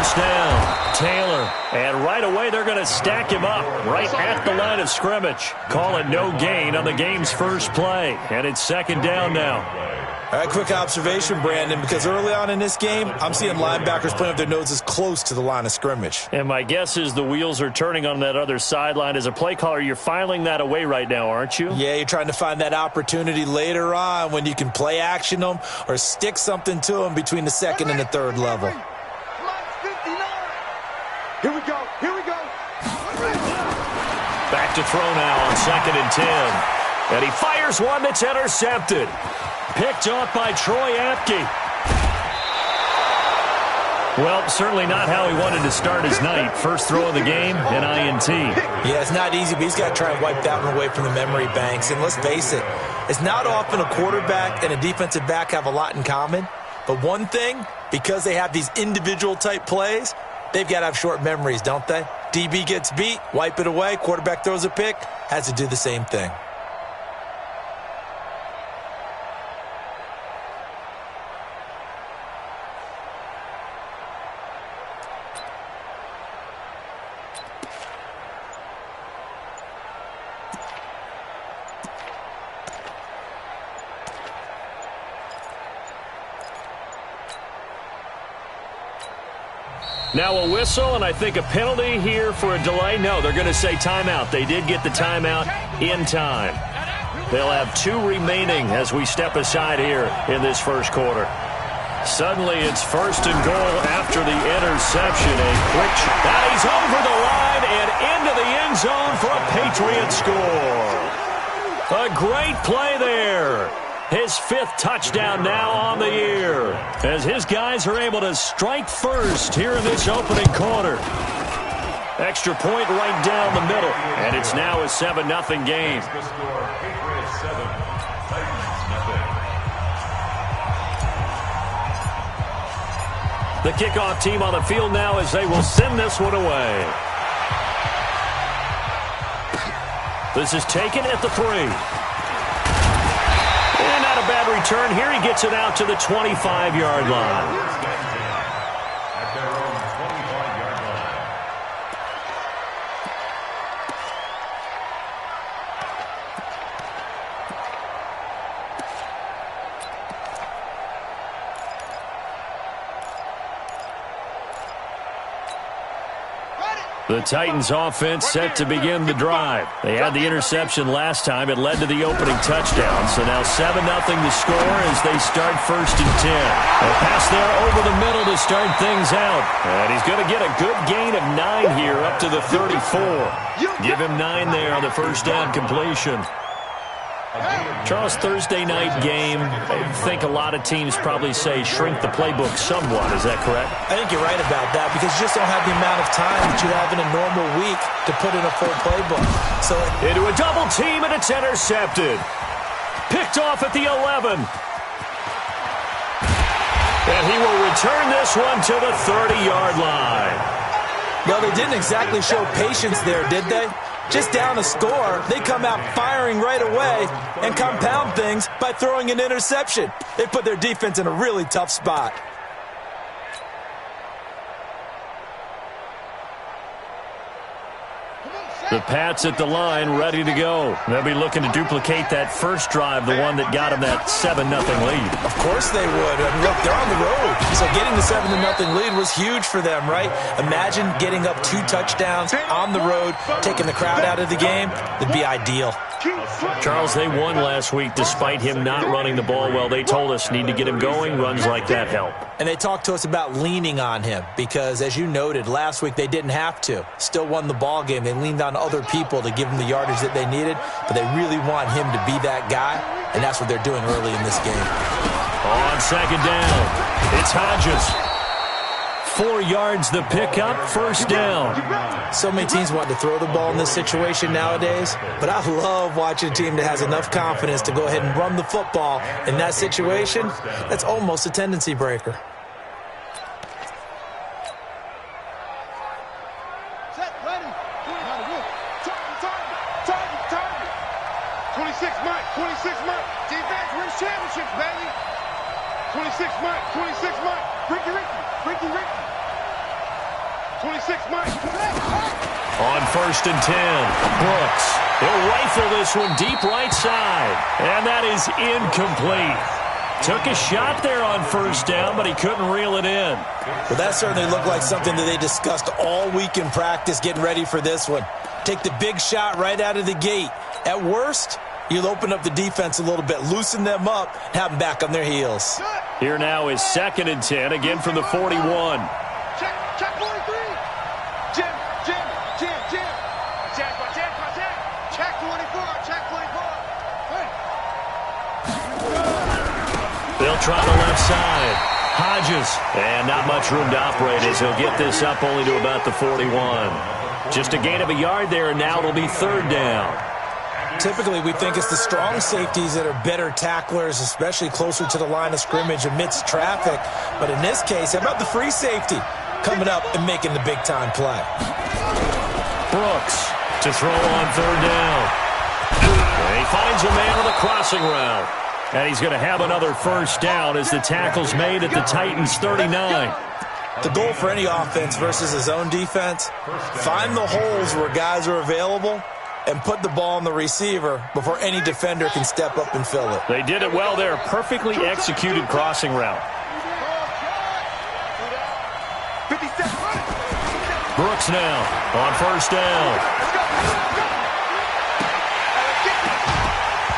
first down. Taylor. And right away they're going to stack him up right at the line of scrimmage. Call it no gain on the game's first play. And it's second down now. All right, quick observation, Brandon, because early on in this game, I'm seeing linebackers putting up their noses close to the line of scrimmage. And my guess is the wheels are turning on that other sideline. As a play caller, you're filing that away right now, aren't you? Yeah, you're trying to find that opportunity later on when you can play action them or stick something to them between the second and the third level. Here we go. Here we go. Back to throw now on 2nd and 10. And he fires one that's intercepted. Picked off by Troy Apke. Well, certainly not how he wanted to start his night. First throw of the game, an INT. Yeah, it's not easy, but he's got to try and wipe that one away from the memory banks. And let's face it, it's not often a quarterback and a defensive back have a lot in common. But one thing, because they have these individual type plays, they've got to have short memories, don't they? DB gets beat, wipe it away, quarterback throws a pick, has to do the same thing. Now a whistle, and I think a penalty here for a delay. No, they're going to say timeout. They did get the timeout in time. They'll have 2 remaining as we step aside here in this first quarter. Suddenly it's 1st and goal after the interception. A quick shot. And he's over the line and into the end zone for a Patriot score. A great play there. His 5th touchdown now on the year as his guys are able to strike first here in this opening quarter. Extra point right down the middle, and it's now a 7-0 game. The kickoff team on the field now as they will send this one away. This is taken at the 3. And not a bad return here. He gets it out to the 25-yard line. The Titans offense set to begin the drive. They had the interception last time. It led to the opening touchdown. So now 7-0 the score as they start 1st and 10. A pass there over the middle to start things out. And he's going to get a good gain of 9 here up to the 34. Give him 9 there on the first down completion. Charles, Thursday night game, I think a lot of teams probably say shrink the playbook somewhat. Is that correct? I think you're right about that because you just don't have the amount of time that you have in a normal week to put in a full playbook. So into a double team, and it's intercepted. Picked off at the 11. And he will return this one to the 30-yard line. Well, they didn't exactly show patience there, did they? Just down a score, they come out firing right away and compound things by throwing an interception. They put their defense in a really tough spot. The Pats at the line, ready to go. They'll be looking to duplicate that first drive, the one that got them that 7-0 lead. Of course they would. I mean, look, they're on the road. So getting the 7-0 lead was huge for them, right? Imagine getting up 2 touchdowns on the road, taking the crowd out of the game. That'd be ideal. Charles, they won last week despite him not running the ball well. They told us need to get him going. Runs like that help. And they talked to us about leaning on him because, as you noted, last week they didn't have to. Still won the ball game. They leaned on other people to give them the yardage that they needed, but they really want him to be that guy, and that's what they're doing early in this game. On second down, it's Hodges. 4 yards the pickup, first down. So many teams want to throw the ball in this situation nowadays, but I love watching a team that has enough confidence to go ahead and run the football in that situation. That's almost a tendency breaker. Set, ready. 26 Mike, 26 Mike. Defense wins championships, baby. 26 Mike, 26 Mike. Ricky. 26, Mike. On 1st and 10, Brooks. He'll rifle this one deep right side. And that is incomplete. Took a shot there on 1st down, but he couldn't reel it in. Well, that certainly looked like something that they discussed all week in practice getting ready for this one. Take the big shot right out of the gate. At worst, you'll open up the defense a little bit, loosen them up, and have them back on their heels. Here now is 2nd and 10, again from the 41. Check 43. Jim. Check 24. Check 24. They'll try the left side. Hodges. And not much room to operate as he'll get this up only to about the 41. Just a gain of a yard there, and now it'll be 3rd down. Typically, we think it's the strong safeties that are better tacklers, especially closer to the line of scrimmage amidst traffic. But in this case, how about the free safety coming up and making the big-time play? Brooks to throw on 3rd down. And he finds a man on the crossing route. And he's going to have another 1st down as the tackle's made at the Titans' 39. The goal for any offense versus his own defense, find the holes where guys are available and put the ball on the receiver before any defender can step up and fill it. They did it well there. Perfectly executed crossing route. Brooks now on 1st down.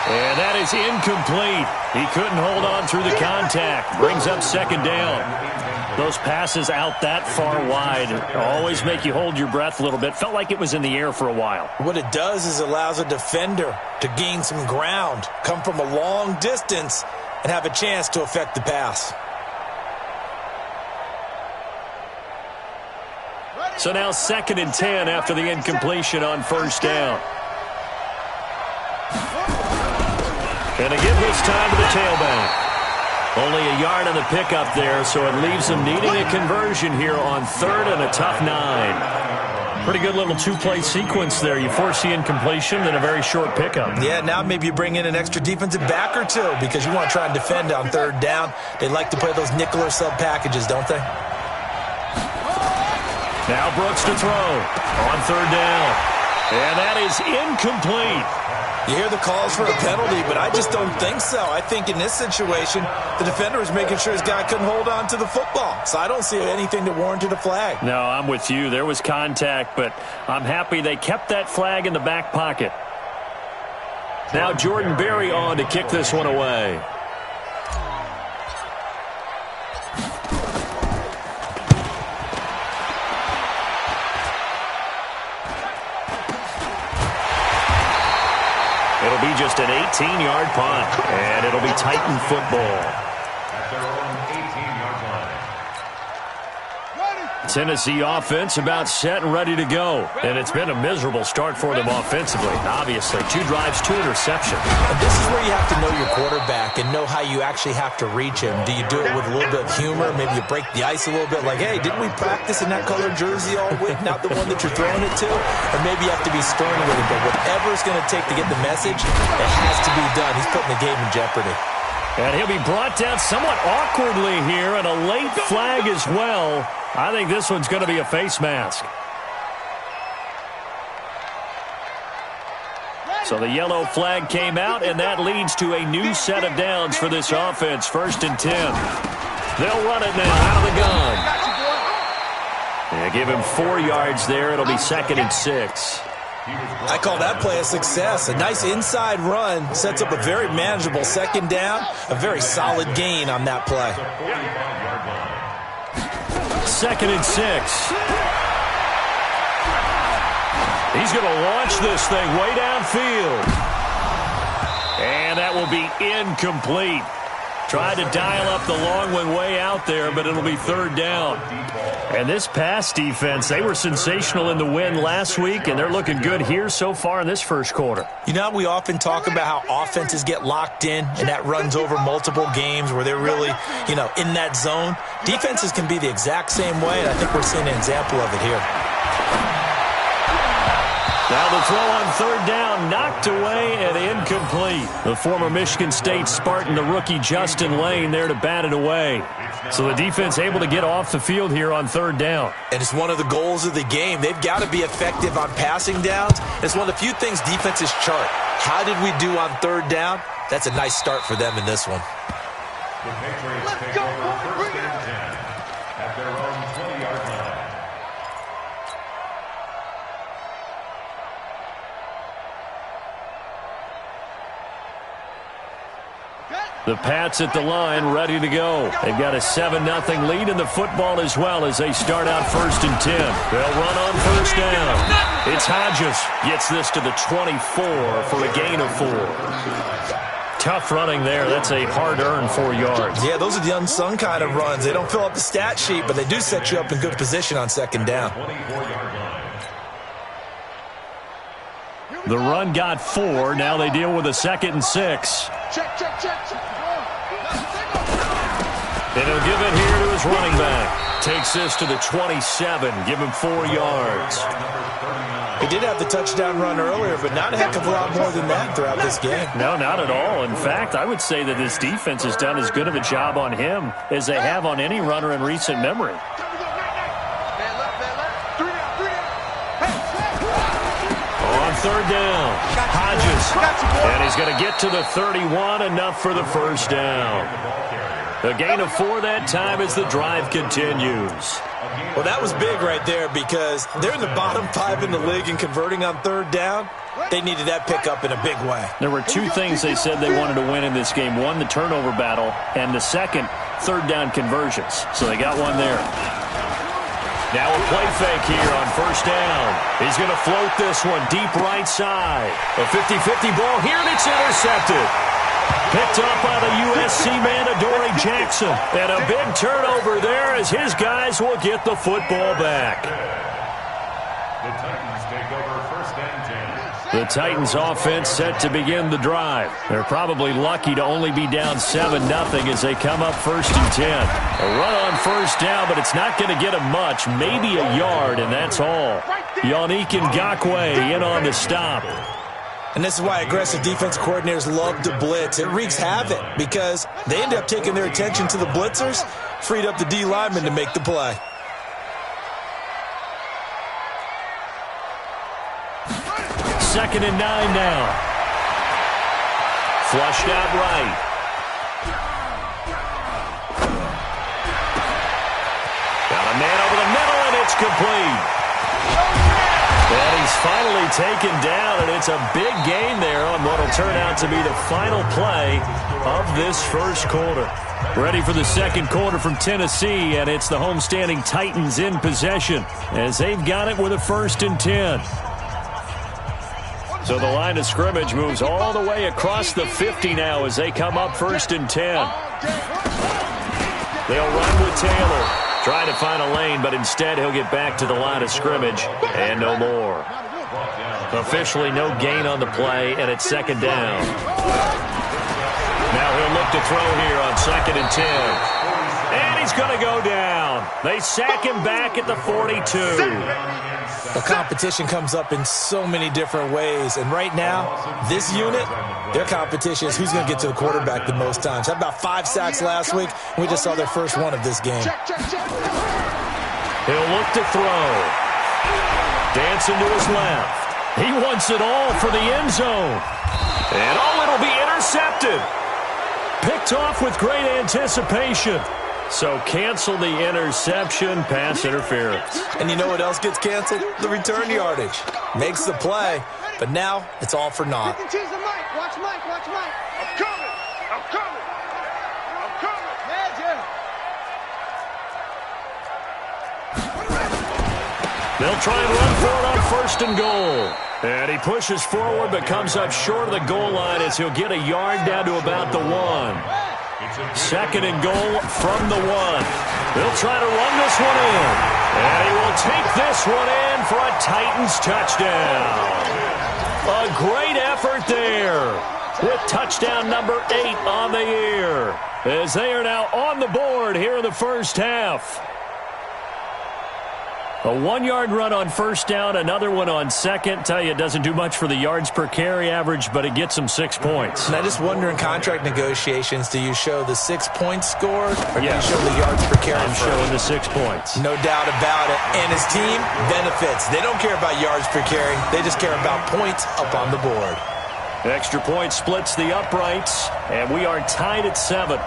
And that is incomplete. He couldn't hold on through the contact. Brings up 2nd down. Those passes out that far wide always make you hold your breath a little bit. Felt like it was in the air for a while. What it does is allows a defender to gain some ground, come from a long distance, and have a chance to affect the pass. So now 2nd and 10 after the incompletion on 1st down. And a give this time to the tailback. Only a yard on the pickup there, so it leaves them needing a conversion here on 3rd and a tough 9. Pretty good little 2-play sequence there. You force the incompletion, then a very short pickup. Yeah, now maybe you bring in an extra defensive back or two because you want to try and defend on 3rd down. They like to play those nickel or sub packages, don't they? Now Brooks to throw on 3rd down. And that is incomplete. You hear the calls for a penalty, but I just don't think so. I think in this situation, the defender was making sure his guy couldn't hold on to the football. So I don't see anything that warranted a flag. No, I'm with you. There was contact, but I'm happy they kept that flag in the back pocket. Now Jordan Berry on to kick this one away. It'll be just an 18-yard punt, and it'll be Titan football. Tennessee offense about set and ready to go. And it's been a miserable start for them offensively. Obviously, 2 drives, 2 interceptions. And this is where you have to know your quarterback and know how you actually have to reach him. Do you do it with a little bit of humor? Maybe you break the ice a little bit like, hey, didn't we practice in that colored jersey all week, not the one that you're throwing it to? Or maybe you have to be stern with him. But whatever it's going to take to get the message, it has to be done. He's putting the game in jeopardy. And he'll be brought down somewhat awkwardly here, and a late flag as well. I think this one's going to be a face mask. So the yellow flag came out, and that leads to a new set of downs for this offense. 1st and 10. They'll run it now out of the gun. Yeah, give him 4 yards there. It'll be 2nd and 6. I call that play a success. A nice inside run sets up a very manageable 2nd down. A very solid gain on that play. 2nd and 6. He's going to launch this thing way downfield. And that will be incomplete. Tried to dial up the long one way out there, but it'll be 3rd down. And this pass defense, they were sensational in the win last week, and they're looking good here so far in this first quarter. You know, we often talk about how offenses get locked in, and that runs over multiple games where they're really, in that zone. Defenses can be the exact same way, and I think we're seeing an example of it here. Now the throw on third down, knocked away and incomplete. The former Michigan State Spartan, the rookie Justin Lane, there to bat it away. So the defense able to get off the field here on third down. And it's one of the goals of the game. They've got to be effective on passing downs. It's one of the few things defenses chart. How did we do on third down? That's a nice start for them in this one. Let's go, boys. Bring it on. At their own 20-yard line. The Pats at the line, ready to go. They've got a 7-0 lead in the football as well as they start out 1st and 10. They'll run on first down. It's Hodges. Gets this to the 24 for a gain of 4. Tough running there. That's a hard-earned 4 yards. Yeah, those are the unsung kind of runs. They don't fill up the stat sheet, but they do set you up in good position on second down. The run got 4. Now they deal with a 2nd and 6. Check, check, check, check. And he'll give it here to his running back. Takes this to the 27. Give him 4 yards. He did have the touchdown run earlier, but not a heck of a lot more than that throughout this game. No, not at all. In fact, I would say that this defense has done as good of a job on him as they have on any runner in recent memory. On third down, Hodges. And he's going to get to the 31, enough for the first down. A gain of 4 that time as the drive continues. Well, that was big right there because they're in the bottom 5 in the league in converting on third down. They needed that pickup in a big way. There were 2 things they said they wanted to win in this game. One, the turnover battle, and the second, third down conversions. So they got one there. Now a play fake here on first down. He's going to float this one deep right side. A 50-50 ball here, and it's intercepted. Picked up by the USC man, Adoree Jackson. And a big turnover there as his guys will get the football back. The Titans take over 1st and 10. The Titans offense set to begin the drive. They're probably lucky to only be down 7-0 as they come up 1st and 10. A run on first down, but it's not going to get them much. Maybe a yard, and that's all. Yannick Ngakoue in on the stop. And this is why aggressive defense coordinators love to blitz. It wreaks havoc because they end up taking their attention to the blitzers, freed up the D lineman to make the play. Second and 9 now. Flushed out right. Got a man over the middle, and it's complete. And he's finally taken down, and it's a big gain there on what will turn out to be the final play of this first quarter. Ready for the second quarter from Tennessee, and it's the homestanding Titans in possession as they've got it with a 1st and 10. So the line of scrimmage moves all the way across the 50 now as they come up 1st and 10. They'll run with Taylor. Trying to find a lane, but instead he'll get back to the line of scrimmage and no more. Officially no gain on the play, and it's 2nd down. Now he'll look to throw here on 2nd and 10. And he's going to go down. They sack him back at the 42. The competition comes up in so many different ways. And right now, this unit, their competition is who's going to get to the quarterback the most times. Had about 5 sacks last week, and we just saw their first one of this game. He'll look to throw. Dancing to his left. He wants it all for the end zone. And it'll be intercepted. Picked off with great anticipation. So cancel the interception, pass interference. And you know what else gets canceled? The return yardage. Makes the play, but now it's all for naught. Watch Mike, watch Mike. I'm coming. Yeah, Jim. They'll try and run for it on 1st and goal. And he pushes forward but comes up short of the goal line as he'll get a yard down to about the 1. 2nd and goal from the 1. They'll try to run this one in. And he will take this one in for a Titans touchdown. A great effort there with touchdown number 8 on the year as they are now on the board here in the first half. A 1-yard run on first down, another one on second. Tell you, it doesn't do much for the yards per carry average, but it gets them 6 points. And I just wonder in contract negotiations, do you show the 6 points scored, or do you show the yards per carry? I'm showing the 6 points. No doubt about it. And his team benefits. They don't care about yards per carry. They just care about points up on the board. Extra point splits the uprights, and we are tied at 7.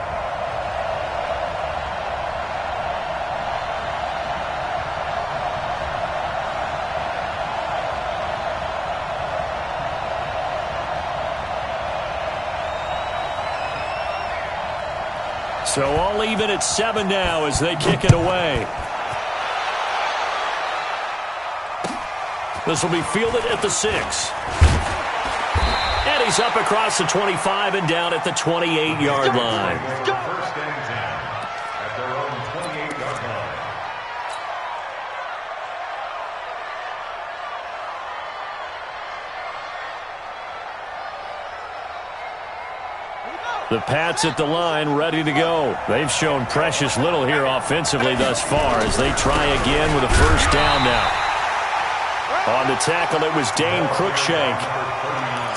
So all even at 7 now as they kick it away. This will be fielded at the 6. And he's up across the 25 and down at the 28-yard line. First and 10 at their own 28-yard line. The Pats at the line, ready to go. They've shown precious little here offensively thus far as they try again with a first down now. On the tackle, it was Dane Cruikshank.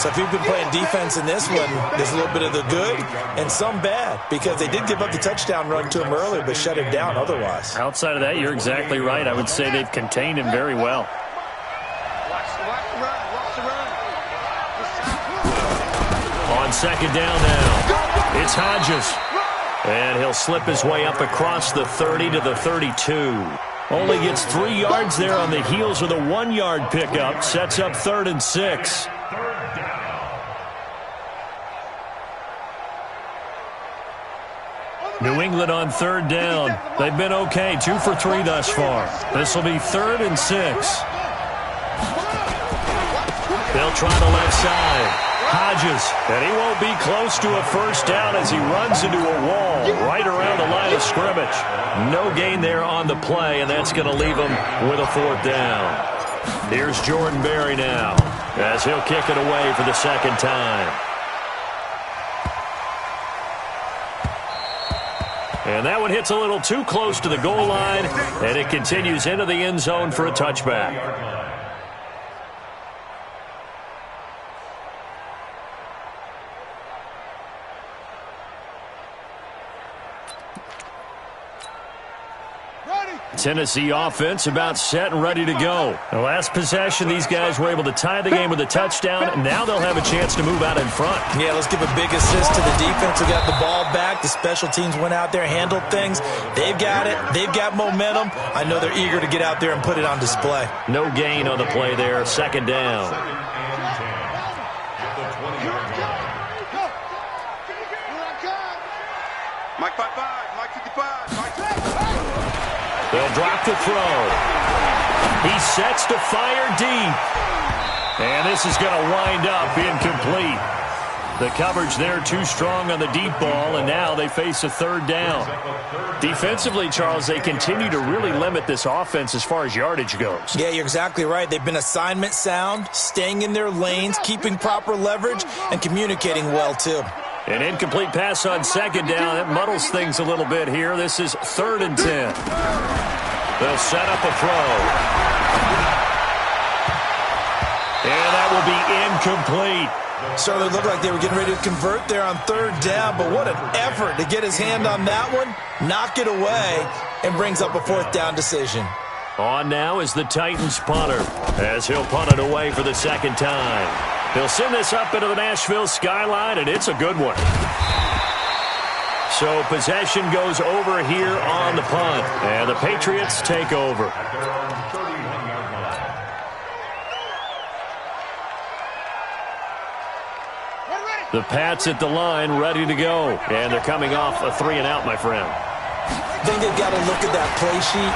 So if you've been playing defense in this one, there's a little bit of the good and some bad, because they did give up the touchdown run to him earlier but shut him down otherwise. Outside of that, you're exactly right. I would say they've contained him very well. Watch the run. On second down now, it's Hodges. And he'll slip his way up across the 30 to the 32. Only gets 3 yards there on the heels of the 1-yard pickup. Sets up 3rd and 6. New England on 3rd down. They've been okay, 2 for 3 thus far. This will be 3rd and 6. They'll try the left side. Hodges, and he won't be close to a first down as he runs into a wall right around the line of scrimmage. No gain there on the play, and that's going to leave him with a 4th down. Here's Jordan Berry now as he'll kick it away for the 2nd time. And that one hits a little too close to the goal line, and it continues into the end zone for a touchback. Tennessee offense about set and ready to go. The last possession, these guys were able to tie the game with a touchdown. Now they'll have a chance to move out in front. Yeah, let's give a big assist to the defense who got the ball back. The special teams went out there, handled things. They've got it. They've got momentum. I know they're eager to get out there and put it on display. No gain on the play there. 2nd down. Mike 55, Mike 55, Mike 55. They'll drop the throw. He sets to fire deep. And this is going to wind up incomplete. The coverage there too strong on the deep ball, and now they face a 3rd down. Defensively, Charles, they continue to really limit this offense as far as yardage goes. Yeah, you're exactly right. They've been assignment sound, staying in their lanes, keeping proper leverage, and communicating well, too. An incomplete pass on 2nd down. It muddles things a little bit here. This is 3rd and 10. They'll set up a throw. And that will be incomplete. Certainly looked like they were getting ready to convert there on 3rd down, but what an effort to get his hand on that one, knock it away, and brings up a 4th down decision. On now is the Titans punter as he'll punt it away for the 2nd time. He'll send this up into the Nashville skyline, and it's a good one. So possession goes over here on the punt, and the Patriots take over. The Pats at the line, ready to go. And they're coming off a 3-and-out, my friend. I think they've got to look at that play sheet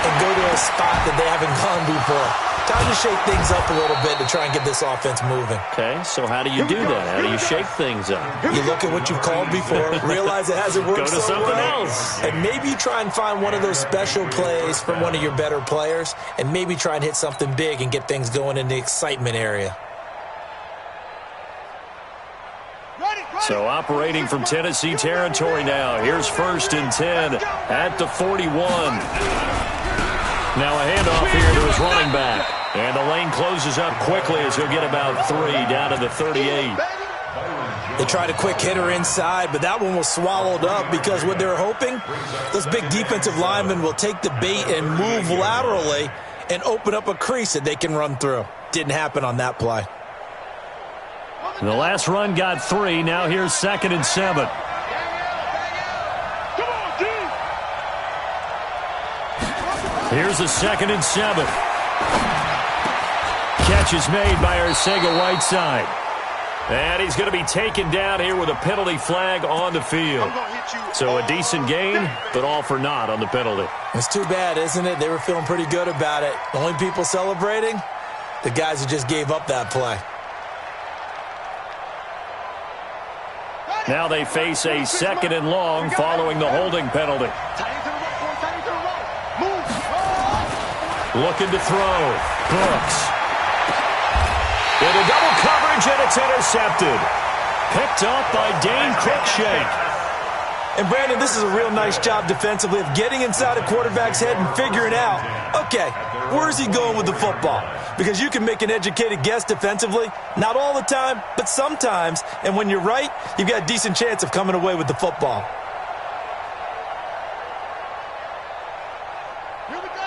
and go to a spot that they haven't gone before. Time to shake things up a little bit to try and get this offense moving. Okay, so how do you do that? How do you shake things up? You look at what you've called before, realize it hasn't worked Go to so something well, else. and maybe you try and find one of those special plays from one of your better players, and maybe try and hit something big and get things going in the excitement area. So operating from Tennessee territory now. Here's 1st and 10 at the 41. Now a handoff here to his running back. And the lane closes up quickly as he'll get about 3 down to the 38. They tried a quick hitter inside, but that one was swallowed up because what they're hoping, those big defensive linemen will take the bait and move laterally and open up a crease that they can run through. Didn't happen on that play. The last run got 3. Now here's 2nd and 7. Here's a 2nd and 7. Catch is made by Arcega-Whiteside. And he's going to be taken down here with a penalty flag on the field. So a decent gain, but all for naught on the penalty. It's too bad, isn't it? They were feeling pretty good about it. The only people celebrating, the guys who just gave up that play. Now they face a 2nd and long following the holding penalty. Looking to throw. Brooks. Into double coverage, and it's intercepted. Picked off by Dane Cruikshank. And, Brandon, this is a real nice job defensively of getting inside a quarterback's head and figuring out, okay, where's he going with the football? Because you can make an educated guess defensively. Not all the time, but sometimes. And when you're right, you've got a decent chance of coming away with the football.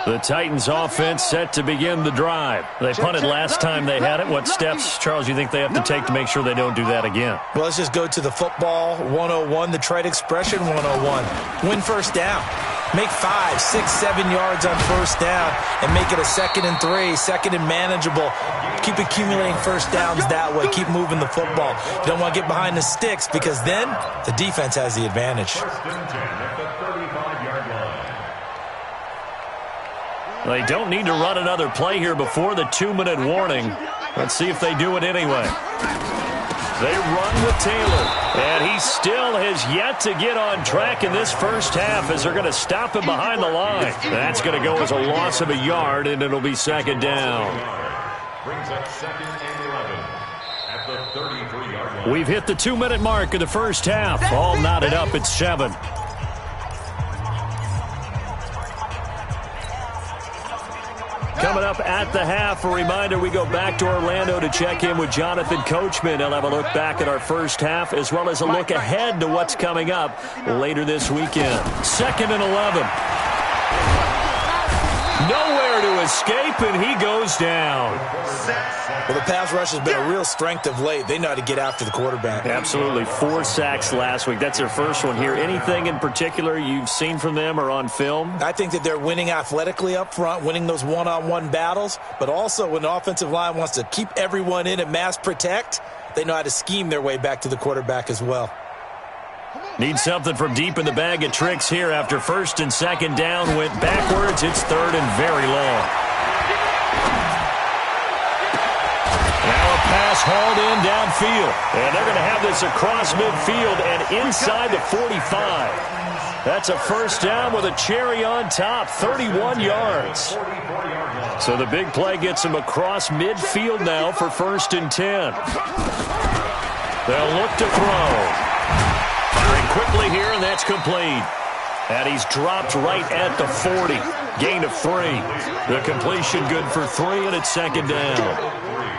The Titans offense set to begin the drive. They punted last time they had it. What steps, Charles, you think they have to take to make sure they don't do that again? Well, let's just go to the football 101, the trade expression 101. Win first down. Make 5, 6, 7 yards on first down and make it a 2nd and 3, 2nd and manageable. Keep accumulating first downs that way. Keep moving the football. You don't want to get behind the sticks because then the defense has the advantage. 1st and 10 at the 35-yard line. They don't need to run another play here before the 2-minute warning. Let's see if they do it anyway. They run with Taylor, and he still has yet to get on track in this first half as they're going to stop him behind the line. That's going to go as a loss of a yard, and it'll be 2nd down. Brings up 2nd and 11 at the 33-yard line. We've hit the 2-minute mark of the first half. All knotted up at 7. Coming up at the half, a reminder, we go back to Orlando to check in with Jonathan Coachman. He'll have a look back at our first half as well as a look ahead to what's coming up later this weekend. 2nd and 11. Nowhere to escape, and he goes down. Well, the pass rush has been a real strength of late. They know how to get after the quarterback. Absolutely. 4 sacks last week. That's their first one here. Anything in particular you've seen from them or on film? I think that they're winning athletically up front, winning those one-on-one battles, but also when the offensive line wants to keep everyone in and mass protect, they know how to scheme their way back to the quarterback as well. Need something from deep in the bag of tricks here after 1st and 2nd down went backwards. It's 3rd and very long. Now a pass hauled in downfield. And they're going to have this across midfield and inside the 45. That's a first down with a cherry on top, 31 yards. So the big play gets them across midfield now for 1st and 10. They'll look to throw. Firing quickly here, and that's complete. And he's dropped right at the 40. Gain of 3. The completion good for 3, and it's 2nd down.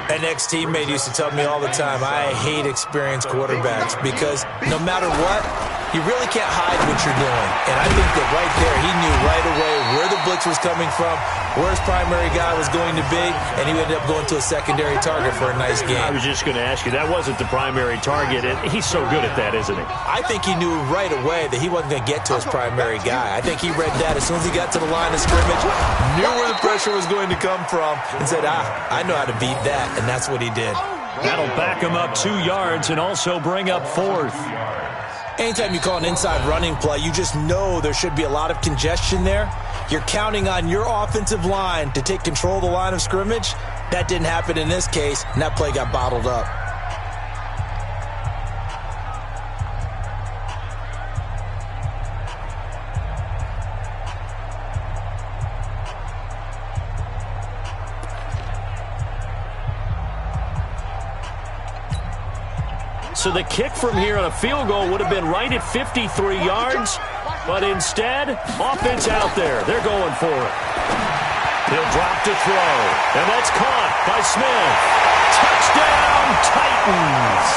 An ex-teammate used to tell me all the time, I hate experienced quarterbacks because no matter what, you really can't hide what you're doing. And I think that right there, he knew right away where the blitz was coming from, where his primary guy was going to be, and he ended up going to a secondary target for a nice game. I was just going to ask you, that wasn't the primary target, and he's so good at that, isn't he? I think he knew right away that he wasn't going to get to his primary guy. I think he read that as soon as he got to the line of scrimmage, knew where the pressure was going to come from, and said, I know how to beat that, and that's what he did. That'll back him up 2 yards and also bring up 4th. Anytime you call an inside running play, you just know there should be a lot of congestion there. You're counting on your offensive line to take control of the line of scrimmage. That didn't happen in this case, and that play got bottled up. So the kick from here on a field goal would have been right at 53 yards, but instead, offense out there. They're going for it. He'll drop to throw. And that's caught by Smith. Touchdown, Titans.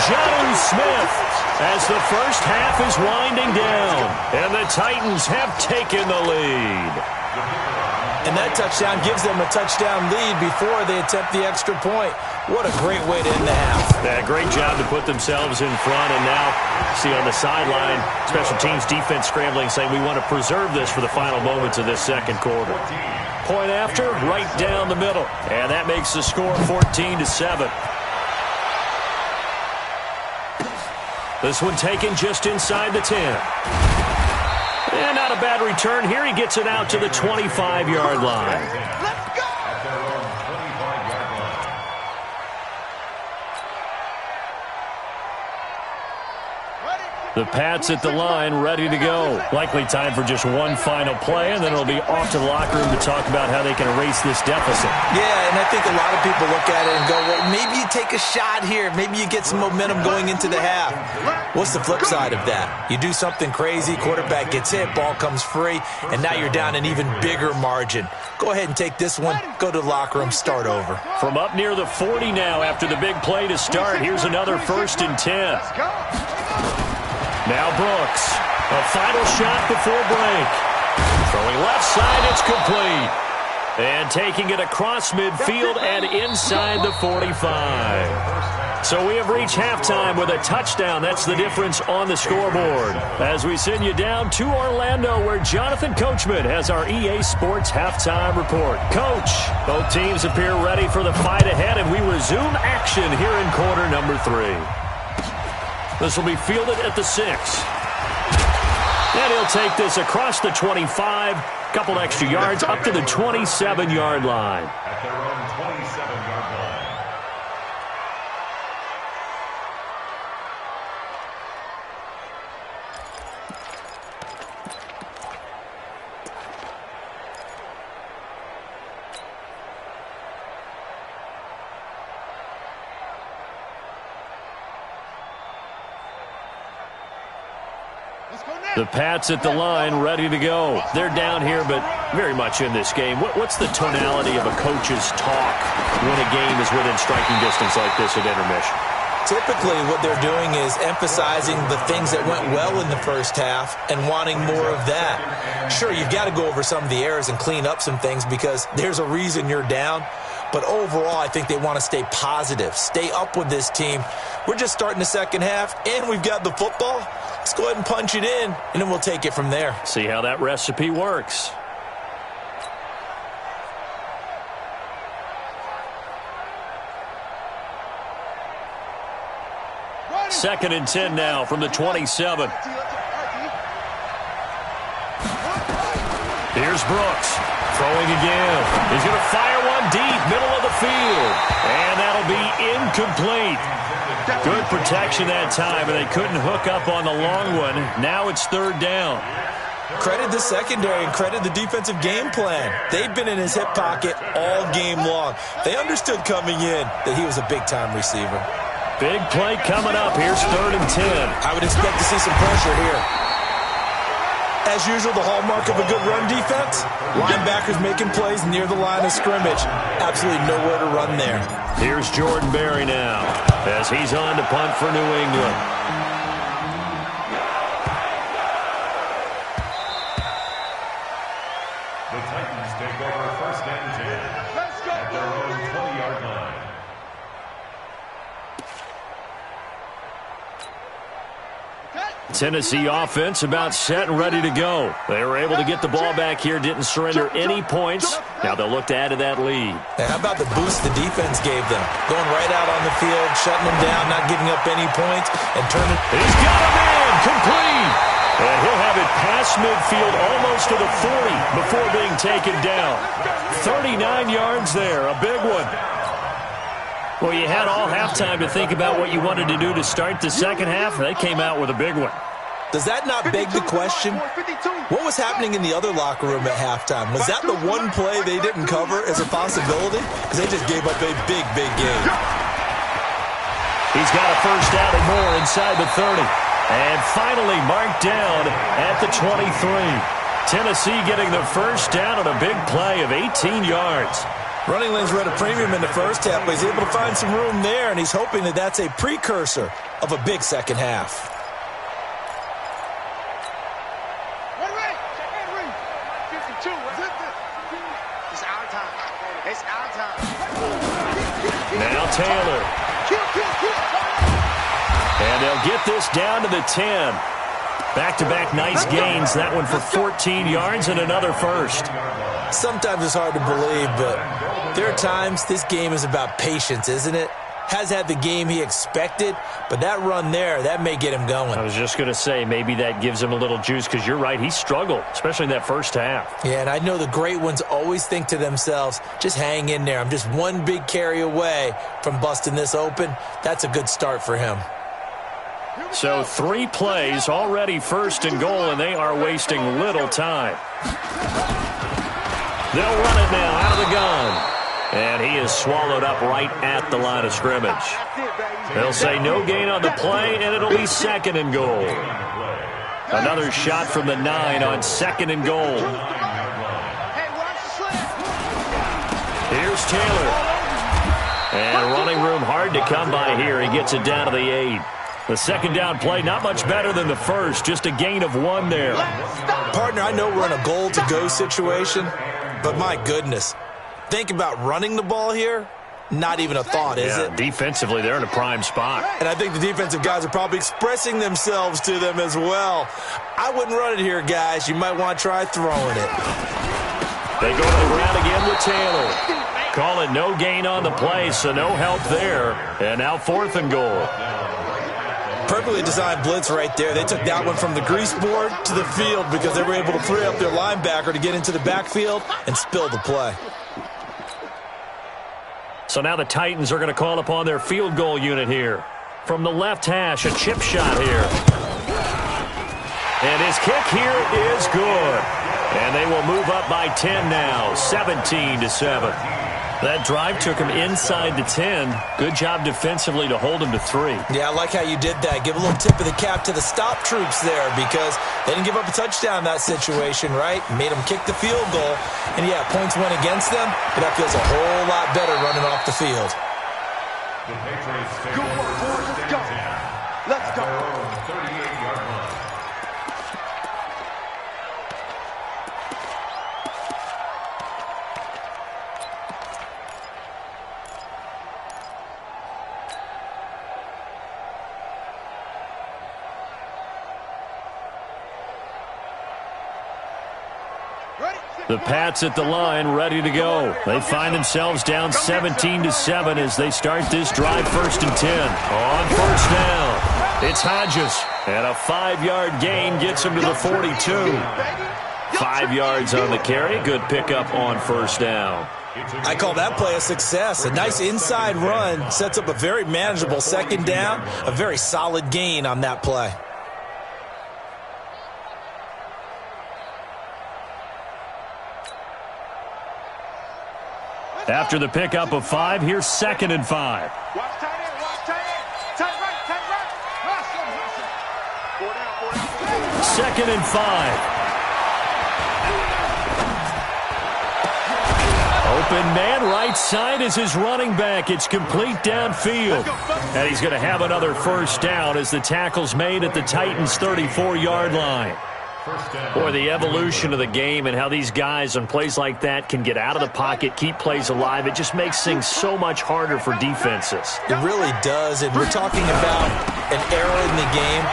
Jonnu Smith as the first half is winding down. And the Titans have taken the lead. And that touchdown gives them a touchdown lead before they attempt the extra point. What a great way to end the half. Yeah, great job to put themselves in front. And now, see on the sideline, special teams defense scrambling, saying we want to preserve this for the final moments of this second quarter. Point after, right down the middle. And that makes the score 14-7. This one taken just inside the 10. And not a bad return here. He gets it out to the 25-yard line. Let's go! At their own 25-yard line. The Pats at the line, ready to go. Likely time for just one final play, and then it'll be off to the locker room to talk about how they can erase this deficit. Yeah, and I think a lot of people look at it and go, well, maybe you take a shot here. Maybe you get some momentum going into the half. What's the flip side of that? You do something crazy, quarterback gets hit, ball comes free, and now you're down an even bigger margin. Go ahead and take this one, go to the locker room, start over. From up near the 40 now after the big play to start, here's another 1st and 10. Now Brooks, a final shot before break. Throwing left side, it's complete. And taking it across midfield and inside the 45. So we have reached halftime with a touchdown. That's the difference on the scoreboard. As we send you down to Orlando, where Jonathan Coachman has our EA Sports halftime report. Coach, both teams appear ready for the fight ahead, and we resume action here in quarter number 3. This will be fielded at the 6. And he'll take this across the 25. Couple extra yards up to the 27-yard line. At their own 27-yard line. The Pats at the line, ready to go. They're down here, but very much in this game. What's the tonality of a coach's talk when a game is within striking distance like this at intermission? Typically, what they're doing is emphasizing the things that went well in the first half and wanting more of that. Sure, you've got to go over some of the errors and clean up some things because there's a reason you're down. But overall, I think they want to stay positive, stay up with this team. We're just starting the second half, and we've got the football. Let's go ahead and punch it in, and then we'll take it from there. See how that recipe works. Second and 10 now from the 27. Here's Brooks. Throwing again. He's going to fire one deep, middle of the field. And that'll be incomplete. Good protection that time, and they couldn't hook up on the long one. Now it's 3rd down. Credit the secondary and credit the defensive game plan. They've been in his hip pocket all game long. They understood coming in that he was a big-time receiver. Big play coming up. Here's 3rd and 10. I would expect to see some pressure here. As usual, the hallmark of a good run defense, linebackers making plays near the line of scrimmage. Absolutely nowhere to run there. Here's Jordan Berry now as he's on to punt for New England. The Titans take over 1st and 10. At their own 20-yard line. Tennessee offense about set and ready to go. They were able to get the ball back here, didn't surrender any points. Now they'll look to add to that lead. And how about the boost the defense gave them? Going right out on the field, shutting them down, not giving up any points, and turning. He's got a man, complete. And he'll have it past midfield almost to the 40 before being taken down. 39 yards there, a big one. Well, you had all halftime to think about what you wanted to do to start the second half. They came out with a big one. Does that not beg the question? What was happening in the other locker room at halftime? Was that the one play they didn't cover as a possibility? Because they just gave up a big, big game. He's got a first down and more inside the 30. And finally marked down at the 23. Tennessee getting the first down on a big play of 18 yards. Running lanes were at a premium in the first half, but he's able to find some room there, and he's hoping that that's a precursor of a big second half. Now Taylor. And they'll get this down to the 10. Back-to-back nice gains. That one for 14 yards and another first. Sometimes it's hard to believe, but there are times this game is about patience, isn't it? Has had the game he expected, but that run there, that may get him going. I was just going to say, maybe that gives him a little juice, because you're right, he struggled, especially in that first half. Yeah, and I know the great ones always think to themselves, just hang in there. I'm just one big carry away from busting this open. That's a good start for him. So 3 plays, already first and goal, and they are wasting little time. They'll run it now out of the gun. And he is swallowed up right at the line of scrimmage. They'll say no gain on the play, and it'll be second and goal. Another shot from the 9 on second and goal. Here's Taylor. And running room hard to come by here. He gets it down to the 8. The second down play, not much better than the first. Just a gain of 1 there. Partner, I know we're in a goal-to-go situation, but my goodness. Think about running the ball here, not even a thought, is it? Defensively, they're in a prime spot. And I think the defensive guys are probably expressing themselves to them as well. I wouldn't run it here, guys. You might want to try throwing it. They go to the ground again with Taylor. Call it no gain on the play, so no help there. And now 4th and goal. Perfectly designed blitz right there. They took that one from the grease board to the field because they were able to free up their linebacker to get into the backfield and spill the play. So now the Titans are going to call upon their field goal unit here. From the left hash, a chip shot here. And his kick here is good. And they will move up by 10 now, 17-7. That drive took him inside the 10. Good job defensively to hold him to 3. Yeah, I like how you did that. Give a little tip of the cap to the stop troops there because they didn't give up a touchdown in that situation, right? Made them kick the field goal. And, yeah, points went against them, but that feels a whole lot better running off the field. The Patriots take over first and 10. Let's go. 38-yard line. The Pats at the line, ready to go. They find themselves down 17-7 as they start this drive, 1st and 10. On first down, it's Hodges. And a 5-yard gain gets him to the 42. 5 yards on the carry. Good pickup on first down. I call that play a success. A nice inside run sets up a very manageable second down. A very solid gain on that play. After the pickup of 5, here's 2nd and 5. Watch tight end, watch tight end. Tight right, tight right. Hustle, hustle. 2nd and 5. Open man, right side is his running back. It's complete downfield. And he's going to have another first down as the tackle's made at the Titans' 34-yard line. Boy, the evolution of the game and how these guys on plays like that can get out of the pocket, keep plays alive, it just makes things so much harder for defenses. It really does, and we're talking about an era in the game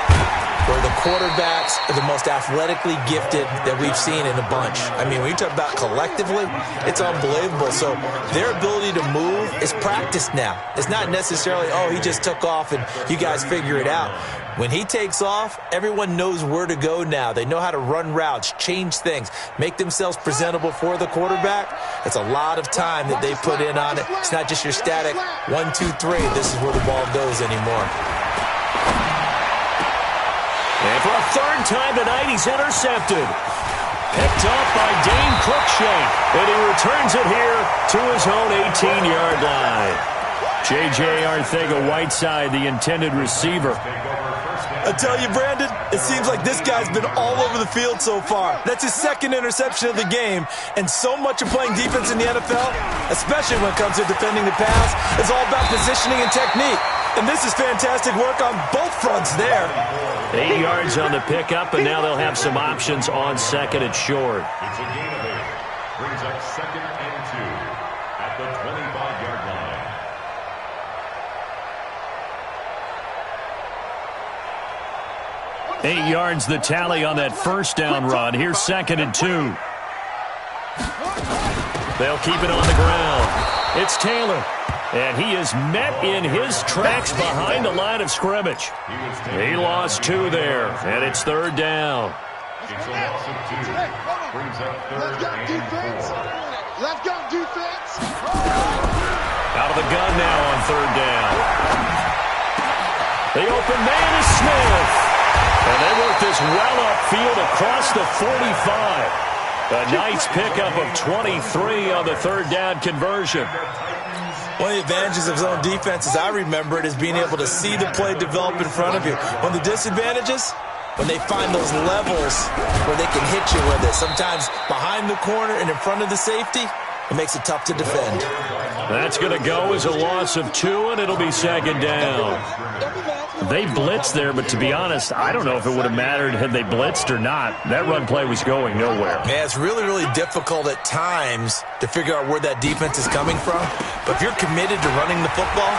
where the quarterbacks are the most athletically gifted that we've seen in a bunch. I mean, when you talk about collectively, it's unbelievable. So their ability to move is practiced now. It's not necessarily, oh, he just took off and you guys figure it out. When he takes off, everyone knows where to go now. They know how to run routes, change things, make themselves presentable for the quarterback. It's a lot of time that they put in on it. It's not just your static 1, 2, 3. This is where the ball goes anymore. And for a 3rd time tonight, he's intercepted. Picked off by Dane Cruikshank. And he returns it here to his own 18-yard line. J.J. Arcega-Whiteside, the intended receiver. I tell you, Brandon, it seems like this guy's been all over the field so far. That's his second interception of the game, and so much of playing defense in the NFL, especially when it comes to defending the pass, is all about positioning and technique. And this is fantastic work on both fronts there. 8 yards on the pickup, and now they'll have some options on second and short. It's a gain of 8. Brings up 2nd and 2 at the 25-yard line. Eight yards the tally on that first down run. Here's 2nd and 2. They'll keep it on the ground. It's Taylor. And he is met in his tracks behind the line of scrimmage. He lost 2 there, and it's 3rd down. It's a loss of 2. Brings up 3rd and 4. Let's go, defense. Out of the gun now on 3rd down. The open man is Smith. And they work this well upfield across the 45. A nice pickup of 23 on the 3rd down conversion. One of the advantages of zone defense, as I remember it, is being able to see the play develop in front of you. One of the disadvantages, when they find those levels where they can hit you with it, sometimes behind the corner and in front of the safety, it makes it tough to defend. That's going to go as a loss of 2, and it'll be 2nd down. They blitzed there, but to be honest, I don't know if it would have mattered had they blitzed or not. That run play was going nowhere. Yeah, it's really, really difficult at times to figure out where that defense is coming from. But if you're committed to running the football,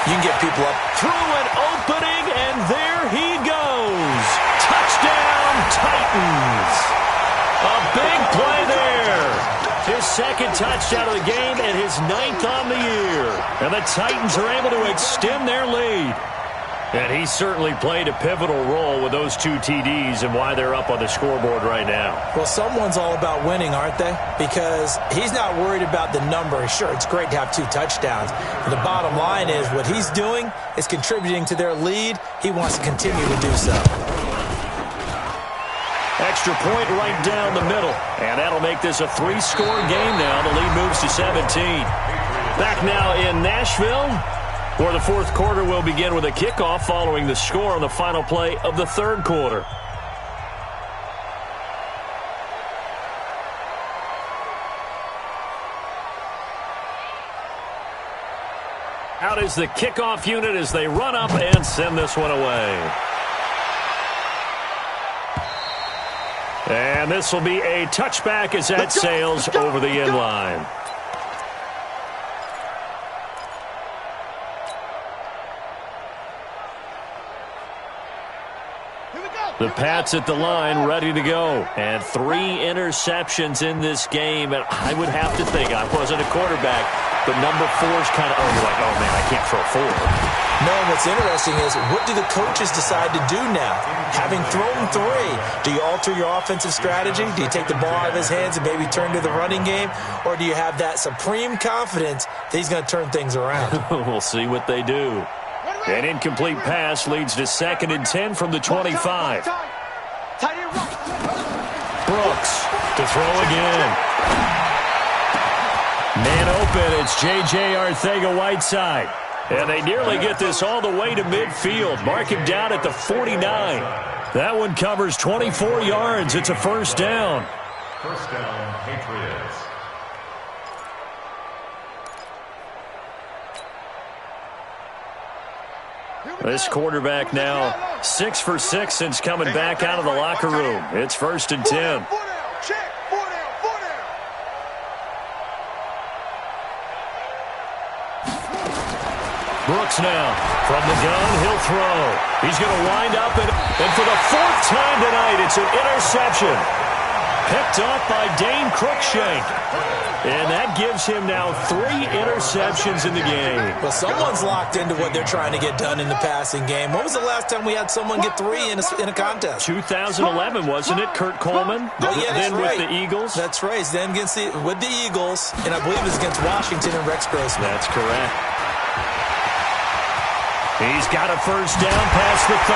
you can get people up. Through an opening, and there he goes. Touchdown, Titans. A big play there. His 2nd touchdown of the game and his 9th on the year. And the Titans are able to extend their lead. And he certainly played a pivotal role with those 2 TDs and why they're up on the scoreboard right now. Well, someone's all about winning, aren't they? Because he's not worried about the number. Sure, it's great to have 2 touchdowns. But the bottom line is what he's doing is contributing to their lead. He wants to continue to do so. Extra point right down the middle. And that'll make this a 3-score game now. The lead moves to 17. Back now in Nashville, where the 4th quarter will begin with a kickoff following the score on the final play of the 3rd quarter. Out is the kickoff unit as they run up and send this one away. And this will be a touchback as that sails over the end line. The Pats at the line, ready to go. And 3 interceptions in this game. And I would have to think, I wasn't a quarterback, but number 4's kind of, you're like, oh, man, I can't throw 4. No, what's interesting is, what do the coaches decide to do now? Having thrown 3, do you alter your offensive strategy? Do you take the ball out of his hands and maybe turn to the running game? Or do you have that supreme confidence that he's going to turn things around? We'll see what they do. An incomplete pass leads to 2nd and 10 from the 25. Brooks to throw again. Man open, it's J.J. Arcega-Whiteside. And they nearly get this all the way to midfield. Mark him down at the 49. That one covers 24 yards. It's a 1st down. 1st down, Patriots. This quarterback now 6 for 6 since coming back out of the locker room. It's 1st and 10. Brooks now from the gun. He'll throw. He's going to wind up, and for the 4th time tonight, it's an interception. Picked up by Dane Cruikshank. And that gives him now 3 interceptions in the game. Well, someone's locked into what they're trying to get done in the passing game. When was the last time we had someone get 3 in a contest? 2011, wasn't it? Kurt Coleman? Oh, yeah, that's then right. with the Eagles? That's right. Then with the Eagles, and I believe it was against Washington and Rex Grossman. That's correct. He's got a 1st down past the 30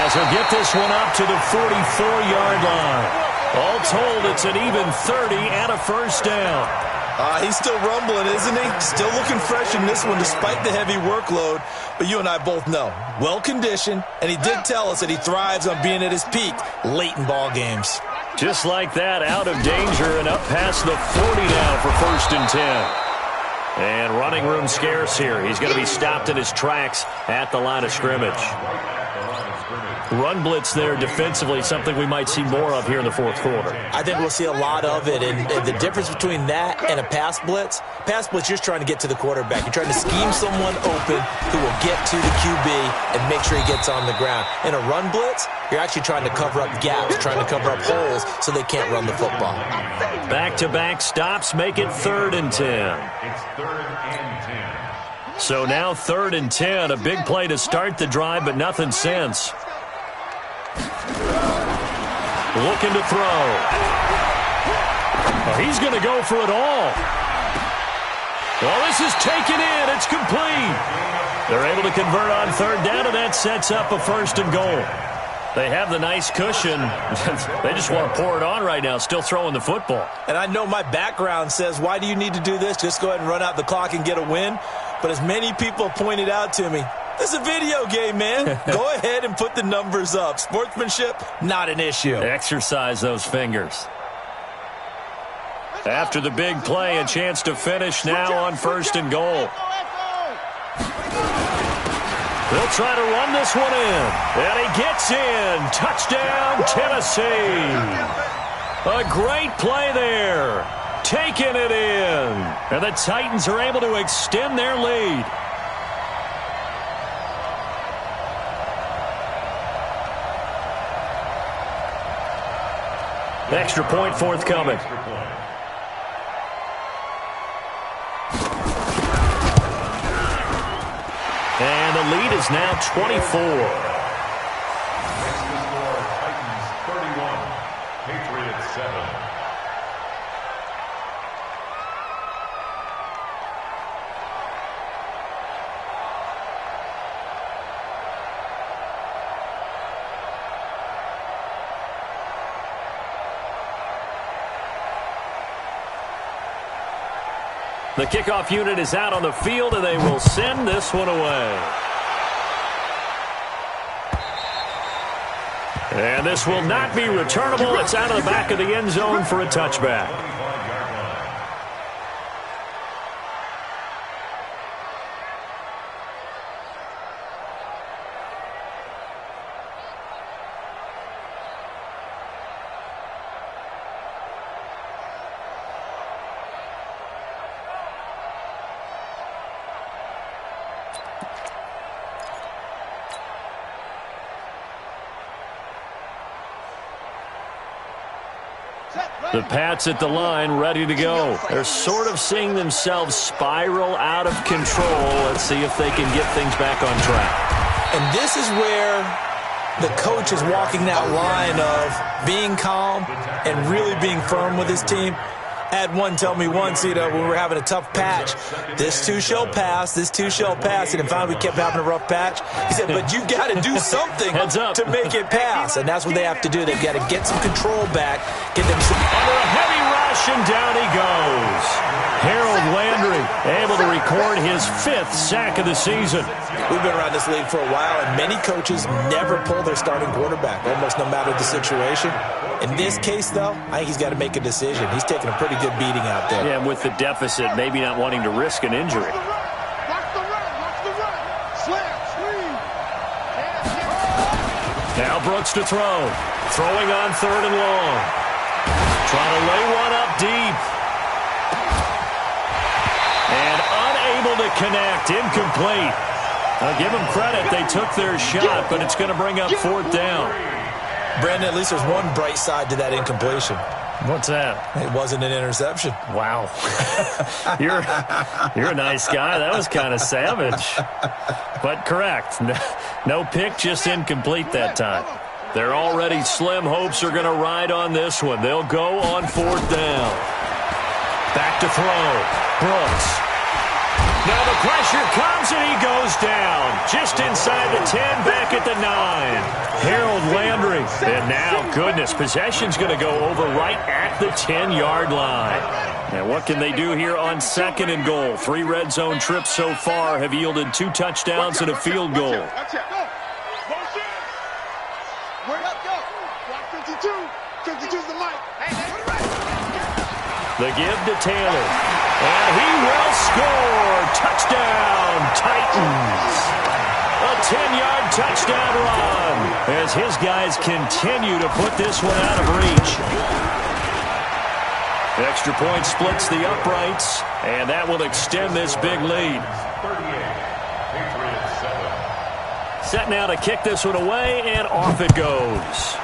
as he'll get this one up to the 44-yard line. All told, it's an even 30 and a first down. He's still rumbling, isn't he? Still looking fresh in this one despite the heavy workload. But you and I both know, well-conditioned, and he did tell us that he thrives on being at his peak late in ball games. Just like that, out of danger and up past the 40 now for 1st and 10. And running room scarce here. He's going to be stopped in his tracks at the line of scrimmage. Run blitz there defensively, something we might see more of here in the 4th quarter. I think we'll see a lot of it, and the difference between that and a pass blitz, you're just trying to get to the quarterback. You're trying to scheme someone open who will get to the QB and make sure he gets on the ground. In a run blitz, you're actually trying to cover up gaps, trying to cover up holes so they can't run the football. Back-to-back stops make it 3rd and 10. It's 3rd and 10. So now 3rd and 10, a big play to start the drive, but nothing since. Looking to throw. Oh, he's going to go for it all. Well, this is taken in. It's complete. They're able to convert on 3rd down, and that sets up a 1st and goal. They have the nice cushion. They just want to pour it on right now, still throwing the football. And I know my background says, why do you need to do this? Just go ahead and run out the clock and get a win. But as many people pointed out to me, this is a video game, man. Go ahead and put the numbers up. Sportsmanship, not an issue. Exercise those fingers. After the big play, a chance to finish now on 1st and goal. They'll try to run this one in. And he gets in. Touchdown, Tennessee. A great play there. Taking it in. And the Titans are able to extend their lead. Extra point forthcoming. And the lead is now 24. Next to score, Titans 31, Patriots 7. The kickoff unit is out on the field, and they will send this one away. And this will not be returnable. It's out of the back of the end zone for a touchback. The Pats at the line, ready to go. They're sort of seeing themselves spiral out of control. Let's see if they can get things back on track. And this is where the coach is walking that line of being calm and really being firm with his team. I had one tell me once, when we were having a tough patch, this too shall pass, this too shall pass. And finally we kept having a rough patch. He said, but you got to do something to make it pass. And that's what they have to do. They've got to get some control back, get them some... Under a heavy rush, and down he goes. Harold Landry able to record his 5th sack of the season. We've been around this league for a while, and many coaches never pull their starting quarterback, almost no matter the situation. In this case, though, I think he's got to make a decision. He's taking a pretty good beating out there. Yeah, and with the deficit, maybe not wanting to risk an injury. Watch the run. Slam, screen. Now Brooks to throw. Throwing on 3rd and long. Trying to lay one up deep. And unable to connect. Incomplete. I'll give them credit. They took their shot, but it's going to bring up 4th down. Brandon, at least there's one bright side to that incompletion. What's that? It wasn't an interception. Wow. You're a nice guy. That was kind of savage. But correct. No pick, just incomplete that time. Their already slim hopes are going to ride on this one. They'll go on 4th down. Back to throw. Brooks. Now the pressure comes and he goes down. Just inside the 10, back at the 9. Harold Landry. And now, goodness, possession's going to go over right at the 10-yard line. And what can they do here on 2nd and goal? 3 red zone trips so far have yielded 2 touchdowns and a field goal. The give to Taylor. And he will score. Touchdown, Titans. A 10-yard touchdown run as his guys continue to put this one out of reach. Extra point splits the uprights, and that will extend this big lead. 38, Set now to kick this one away, and off it goes.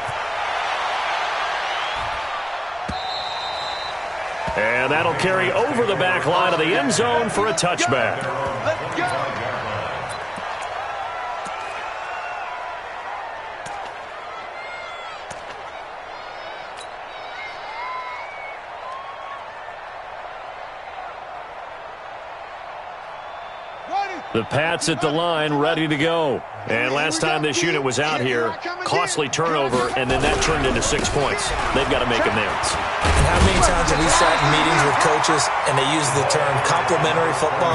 And that'll carry over the back line of the end zone for a touchback. Let's go. The Pats at the line, ready to go. And last time this unit was out here, costly turnover, and then that turned into 6 points. They've got to make amends. And how many times have we sat in meetings with coaches and they use the term complementary football?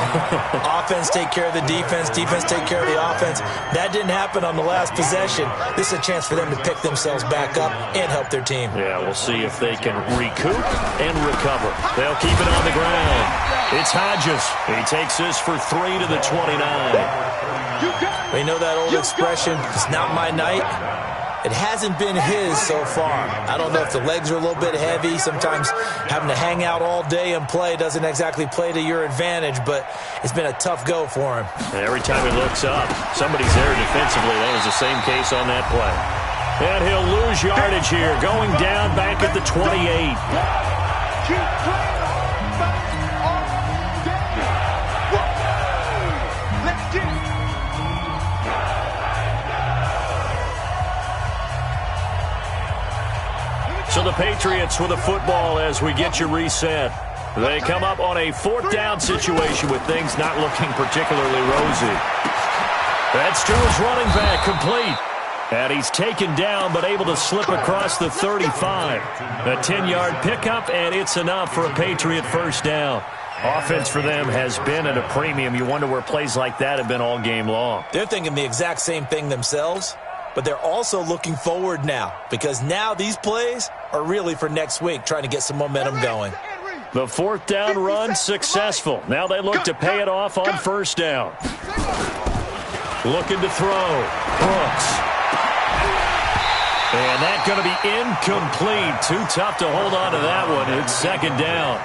Offense take care of the defense, defense take care of the offense. That didn't happen on the last possession. This is a chance for them to pick themselves back up and help their team. Yeah, we'll see if they can recoup and recover. They'll keep it on the ground. It's Hodges. He takes this for 3 to the 29. We know that old expression, it's not my night. It hasn't been his so far. I don't know if the legs are a little bit heavy. Sometimes having to hang out all day and play doesn't exactly play to your advantage, but it's been a tough go for him. And every time he looks up, somebody's there defensively. That was the same case on that play. And he'll lose yardage here, going down back at the 28. Keep playing. Let's get it. So the Patriots with a football as we get you reset. They come up on a 4th down situation with things not looking particularly rosy. That's to his running back, complete. And he's taken down but able to slip across the 35. A 10-yard pickup, and it's enough for a Patriot first down. Offense for them has been at a premium. You wonder where plays like that have been all game long. They're thinking the exact same thing themselves, but they're also looking forward now because now these plays are really for next week, trying to get some momentum going. The 4th down run successful. Now they look to pay it off on first down. Looking to throw. Brooks. And that's going to be incomplete. Too tough to hold on to that one. It's 2nd down.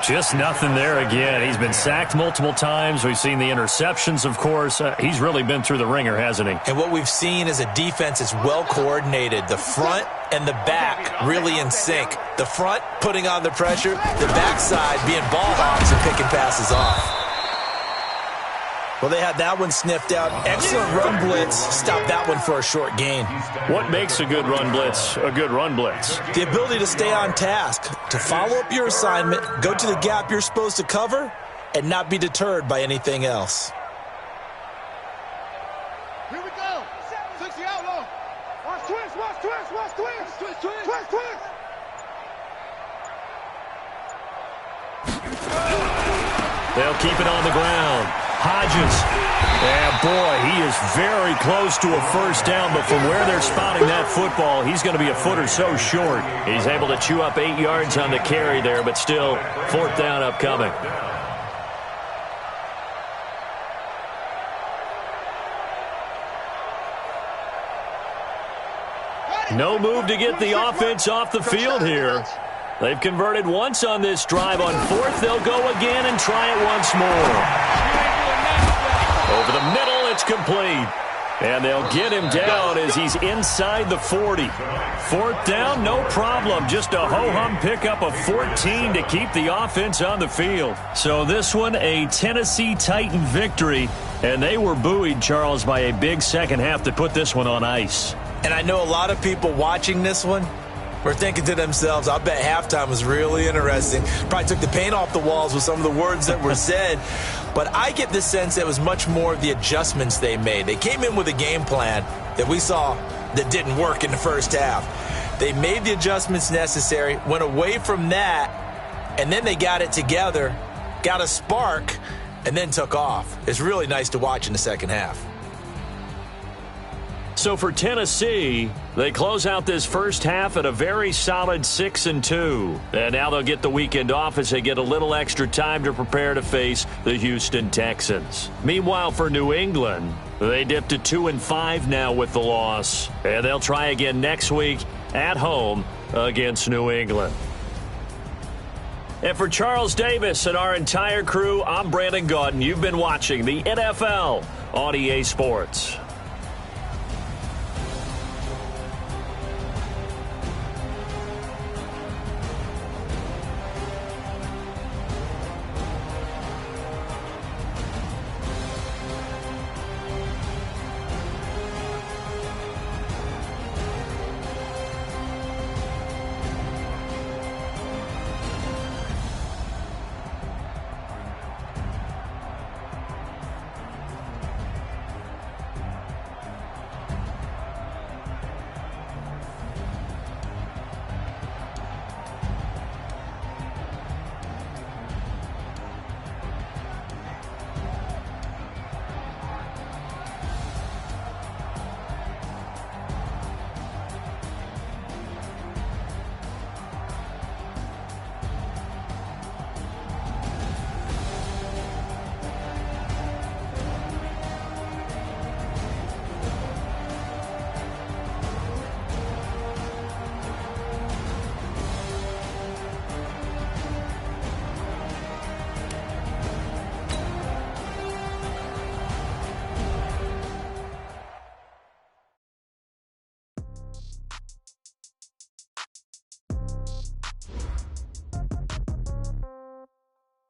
Just nothing there again. He's been sacked multiple times. We've seen the interceptions, of course. He's really been through the ringer, hasn't he? And what we've seen is a defense that's well coordinated. The front and the back really in sync. The front putting on the pressure, the backside being ball hawks and picking passes off. Well, they had that one sniffed out. Excellent run blitz. Stop that one for a short gain. What makes a good run blitz a good run blitz? The ability to stay on task, to follow up your assignment, go to the gap you're supposed to cover, and not be deterred by anything else. Here we go. 60 outlaw. Watch twist, watch twist, watch twist. Twist, twist. Twist, twist. They'll keep it on the ground. Hodges. And boy, he is very close to a first down, but from where they're spotting that football, he's going to be a foot or so short. He's able to chew up 8 yards on the carry there, but still 4th down upcoming. No move to get the offense off the field here. They've converted once on this drive. On 4th, they'll go again and try it once more. Over the middle, it's complete. And they'll get him down as he's inside the 40. 4th down, no problem. Just a ho-hum pickup of 14 to keep the offense on the field. So this one, a Tennessee Titan victory. And they were buoyed, Charles, by a big second half to put this one on ice. And I know a lot of people watching this one, were thinking to themselves, I bet halftime was really interesting. Probably took the paint off the walls with some of the words that were said. But I get the sense it was much more of the adjustments they made. They came in with a game plan that we saw that didn't work in the first half. They made the adjustments necessary, went away from that, and then they got it together, got a spark, and then took off. It's really nice to watch in the second half. So for Tennessee, they close out this first half at a very solid 6-2. And now they'll get the weekend off as they get a little extra time to prepare to face the Houston Texans. Meanwhile, for New England, they dipped to 2-5 now with the loss. And they'll try again next week at home against New England. And for Charles Davis and our entire crew, I'm Brandon Gaudin. You've been watching the NFL on EA Sports.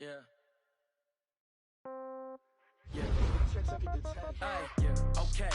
Yeah. Yeah. Okay.